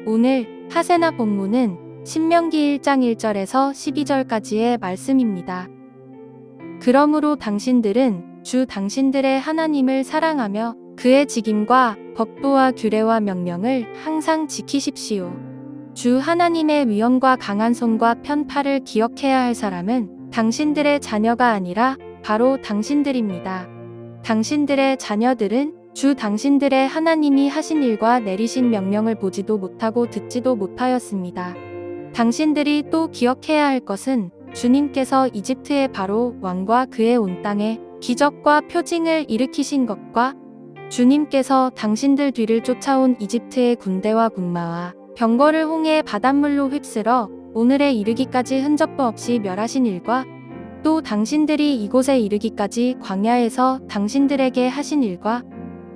오늘 하세나 본문은 신명기 1장 1절에서 12절까지의 말씀입니다. 그러므로 당신들은 주 당신들의 하나님을 사랑하며 그의 직임과 법도와 규례와 명령을 항상 지키십시오. 주 하나님의 위엄과 강한 손과 편팔을 기억해야 할 사람은 당신들의 자녀가 아니라 바로 당신들입니다. 당신들의 자녀들은 주 당신들의 하나님이 하신 일과 내리신 명령을 보지도 못하고 듣지도 못하였습니다. 당신들이 또 기억해야 할 것은 주님께서 이집트의 바로 왕과 그의 온 땅에 기적과 표징을 일으키신 것과 주님께서 당신들 뒤를 쫓아온 이집트의 군대와 군마와 병거를 홍해의 바닷물로 휩쓸어 오늘에 이르기까지 흔적도 없이 멸하신 일과 또 당신들이 이곳에 이르기까지 광야에서 당신들에게 하신 일과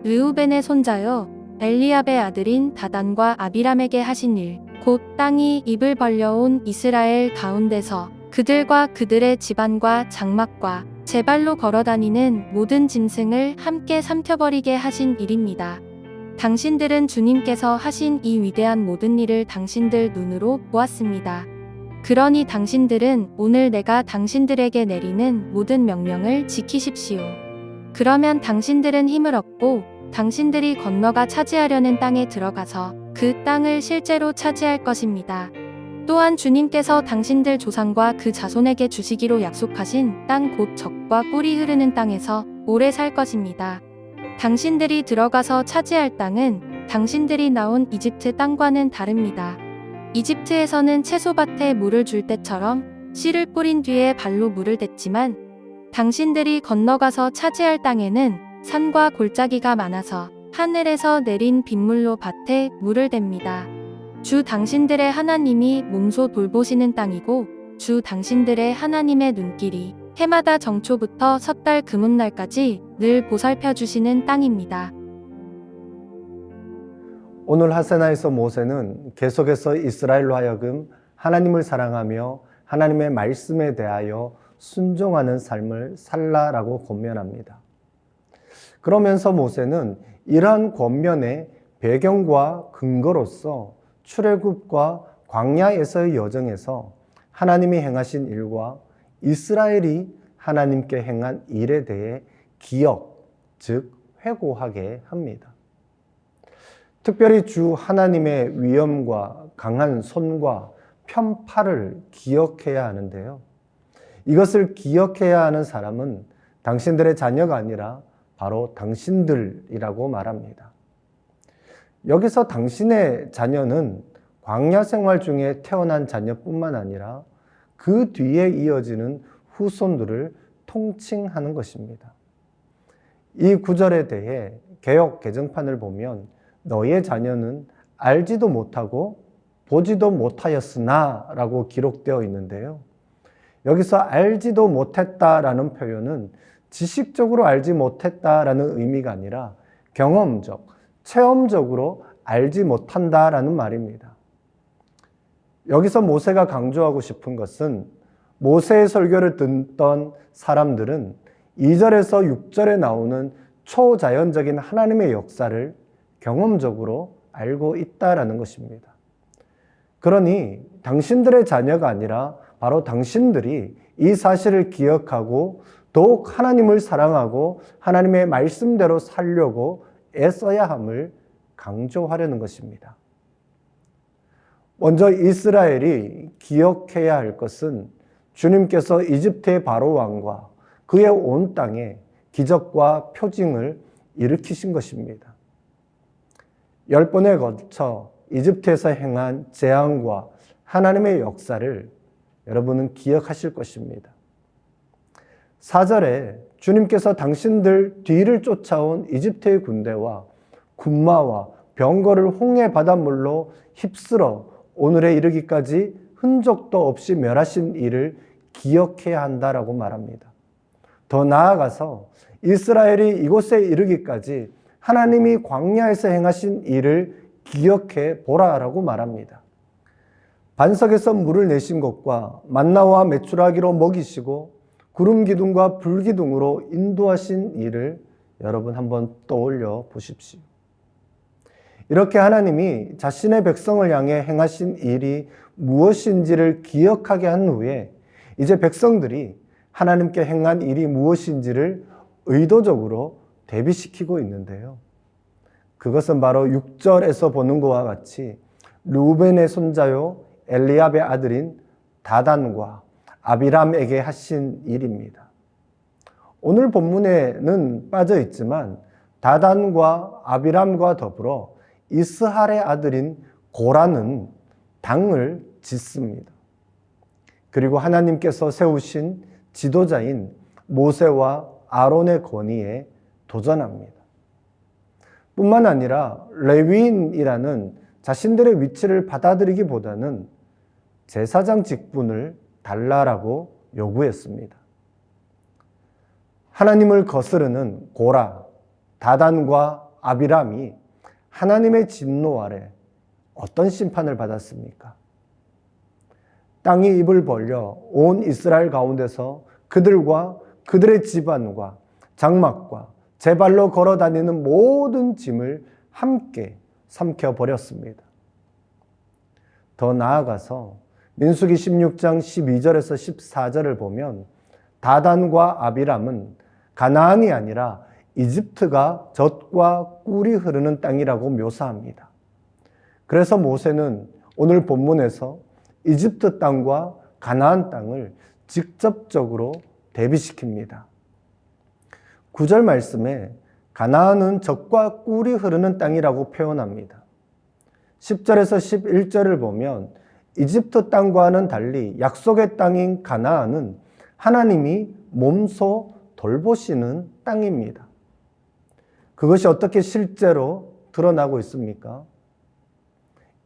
르우벤의 손자여 엘리압의 아들인 다단과 아비람에게 하신 일, 곧 땅이 입을 벌려온 이스라엘 가운데서 그들과 그들의 집안과 장막과 제 발로 걸어다니는 모든 짐승을 함께 삼켜버리게 하신 일입니다. 당신들은 주님께서 하신 이 위대한 모든 일을 당신들 눈으로 보았습니다. 그러니 당신들은 오늘 내가 당신들에게 내리는 모든 명령을 지키십시오. 그러면 당신들은 힘을 얻고 당신들이 건너가 차지하려는 땅에 들어가서 그 땅을 실제로 차지할 것입니다. 또한 주님께서 당신들 조상과 그 자손에게 주시기로 약속하신 땅 곧 젖과 꿀이 흐르는 땅에서 오래 살 것입니다. 당신들이 들어가서 차지할 땅은 당신들이 나온 이집트 땅과는 다릅니다. 이집트에서는 채소밭에 물을 줄 때처럼 씨를 뿌린 뒤에 발로 물을 댔지만 당신들이 건너가서 차지할 땅에는 산과 골짜기가 많아서 하늘에서 내린 빗물로 밭에 물을 댑니다. 주 당신들의 하나님이 몸소 돌보시는 땅이고 주 당신들의 하나님의 눈길이 해마다 정초부터 섣달 금음날까지 늘 보살펴 주시는 땅입니다. 오늘 하세나에서 모세는 계속해서 이스라엘로 하여금 하나님을 사랑하며 하나님의 말씀에 대하여 순종하는 삶을 살라라고 권면합니다. 그러면서 모세는 이러한 권면의 배경과 근거로서 출애굽과 광야에서의 여정에서 하나님이 행하신 일과 이스라엘이 하나님께 행한 일에 대해 기억, 즉 회고하게 합니다. 특별히 주 하나님의 위엄과 강한 손과 편팔을 기억해야 하는데요. 이것을 기억해야 하는 사람은 당신들의 자녀가 아니라 바로 당신들이라고 말합니다. 여기서 당신의 자녀는 광야 생활 중에 태어난 자녀뿐만 아니라 그 뒤에 이어지는 후손들을 통칭하는 것입니다. 이 구절에 대해 개역 개정판을 보면 너의 자녀는 알지도 못하고 보지도 못하였으나 라고 기록되어 있는데요. 여기서 알지도 못했다라는 표현은 지식적으로 알지 못했다라는 의미가 아니라 경험적, 체험적으로 알지 못한다라는 말입니다. 여기서 모세가 강조하고 싶은 것은 모세의 설교를 듣던 사람들은 2절에서 6절에 나오는 초자연적인 하나님의 역사를 경험적으로 알고 있다라는 것입니다. 그러니 당신들의 자녀가 아니라 바로 당신들이 이 사실을 기억하고 더욱 하나님을 사랑하고 하나님의 말씀대로 살려고 애써야 함을 강조하려는 것입니다. 먼저 이스라엘이 기억해야 할 것은 주님께서 이집트의 바로 왕과 그의 온 땅에 기적과 표징을 일으키신 것입니다. 10번에 걸쳐 이집트에서 행한 재앙과 하나님의 역사를 여러분은 기억하실 것입니다. 4절에 주님께서 당신들 뒤를 쫓아온 이집트의 군대와 군마와 병거를 홍해 바닷물로 휩쓸어 오늘에 이르기까지 흔적도 없이 멸하신 일을 기억해야 한다라고 말합니다. 더 나아가서 이스라엘이 이곳에 이르기까지 하나님이 광야에서 행하신 일을 기억해 보라라고 말합니다. 반석에서 물을 내신 것과 만나와 메추라기로 먹이시고 구름 기둥과 불 기둥으로 인도하신 일을 여러분 한번 떠올려 보십시오. 이렇게 하나님이 자신의 백성을 향해 행하신 일이 무엇인지를 기억하게 한 후에 이제 백성들이 하나님께 행한 일이 무엇인지를 의도적으로 대비시키고 있는데요. 그것은 바로 6절에서 보는 것과 같이 르우벤의 손자요 엘리압의 아들인 다단과 아비람에게 하신 일입니다. 오늘 본문에는 빠져 있지만 다단과 아비람과 더불어 이스할의 아들인 고라는 당을 짓습니다. 그리고 하나님께서 세우신 지도자인 모세와 아론의 권위에 도전합니다. 뿐만 아니라 레위인이라는 자신들의 위치를 받아들이기보다는 제사장 직분을 달라라고 요구했습니다. 하나님을 거스르는 고라, 다단과 아비람이 하나님의 진노 아래 어떤 심판을 받았습니까? 땅이 입을 벌려 온 이스라엘 가운데서 그들과 그들의 집안과 장막과 제 발로 걸어 다니는 모든 짐을 함께 삼켜버렸습니다. 더 나아가서 민수기 16장 12절에서 14절을 보면 다단과 아비람은 가나안이 아니라 이집트가 젖과 꿀이 흐르는 땅이라고 묘사합니다. 그래서 모세는 오늘 본문에서 이집트 땅과 가나안 땅을 직접적으로 대비시킵니다. 9절 말씀에 가나안은 젖과 꿀이 흐르는 땅이라고 표현합니다. 10절에서 11절을 보면 이집트 땅과는 달리 약속의 땅인 가나안은 하나님이 몸소 돌보시는 땅입니다. 그것이 어떻게 실제로 드러나고 있습니까?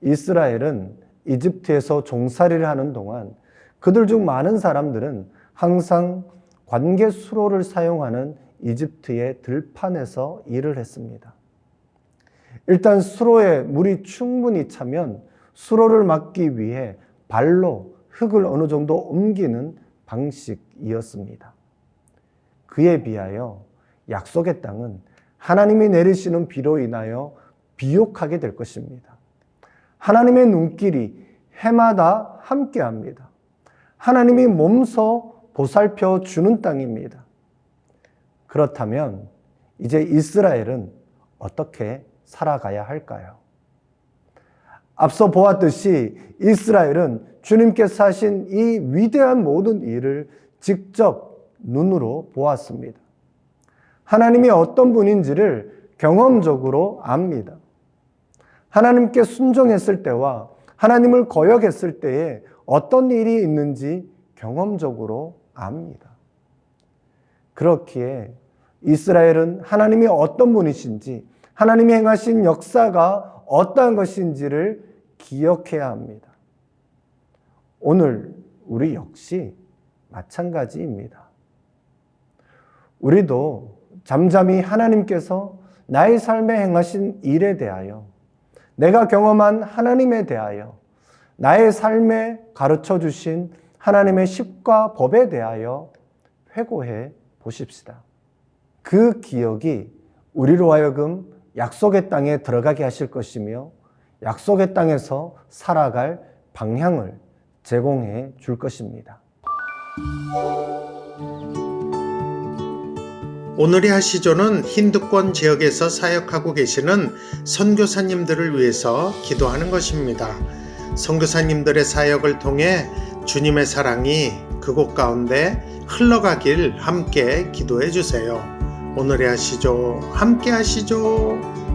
이스라엘은 이집트에서 종살이를 하는 동안 그들 중 많은 사람들은 항상 관계 수로를 사용하는 이집트의 들판에서 일을 했습니다. 일단 수로에 물이 충분히 차면 수로를 막기 위해 발로 흙을 어느 정도 옮기는 방식이었습니다. 그에 비하여 약속의 땅은 하나님이 내리시는 비로 인하여 비옥하게 될 것입니다. 하나님의 눈길이 해마다 함께합니다. 하나님이 몸소 보살펴 주는 땅입니다. 그렇다면 이제 이스라엘은 어떻게 살아가야 할까요? 앞서 보았듯이 이스라엘은 주님께서 하신 이 위대한 모든 일을 직접 눈으로 보았습니다. 하나님이 어떤 분인지를 경험적으로 압니다. 하나님께 순종했을 때와 하나님을 거역했을 때에 어떤 일이 있는지 경험적으로 압니다. 그렇기에 이스라엘은 하나님이 어떤 분이신지, 하나님이 행하신 역사가 어떠한 것인지를 기억해야 합니다. 오늘 우리 역시 마찬가지입니다. 우리도 잠잠히 하나님께서 나의 삶에 행하신 일에 대하여, 내가 경험한 하나님에 대하여, 나의 삶에 가르쳐 주신 하나님의 십과 법에 대하여 회고해 보십시다. 그 기억이 우리로 하여금 약속의 땅에 들어가게 하실 것이며 약속의 땅에서 살아갈 방향을 제공해 줄 것입니다. 오늘의 하시조는 힌두권 지역에서 사역하고 계시는 선교사님들을 위해서 기도하는 것입니다. 선교사님들의 사역을 통해 주님의 사랑이 그곳 가운데 흘러가길 함께 기도해 주세요. 오늘의 하시조 함께 하시죠.